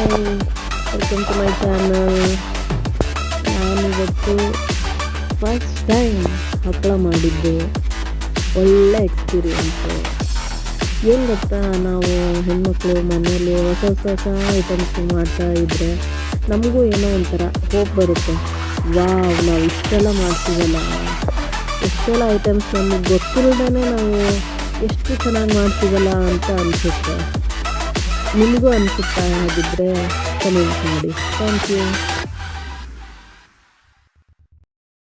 Welcome to my channel. ನಾನಿವತ್ತು first time ಹಪ್ಪಳ ಮಾಡಿದ್ದು. ಒಳ್ಳೆ ಎಕ್ಸ್ಪೀರಿಯೆನ್ಸು. ಏನು ಗೊತ್ತಾ, ನಾವು ಹೆಣ್ಮಕ್ಳು ಮನೇಲಿ ಹೊಸ ಐಟಮ್ಸ್ ಮಾಡ್ತಾ ಇದ್ದರೆ ನಮಗೂ ಏನೋ ಒಂಥರ ಹೋಪ್ ಬರುತ್ತೆ. ವಾವ್, ನಾವು ಇಷ್ಟೆಲ್ಲ ಮಾಡ್ತೀವಲ್ಲ, ಎಷ್ಟೆಲ್ಲ ಐಟಮ್ಸ್ ನಮಗೆ ಗೊತ್ತಿಲ್ಲದೇ ನಾವು ಎಷ್ಟು ಚೆನ್ನಾಗಿ ಮಾಡ್ತೀವಲ್ಲ ಅಂತ ಅನಿಸುತ್ತೆ. ನಿಮಗೂ ಅನಿಸುತ್ತಾ? ಹಾಗಿದ್ದರೆ ಕಮೆಂಟ್ ಮಾಡಿ. Thank you.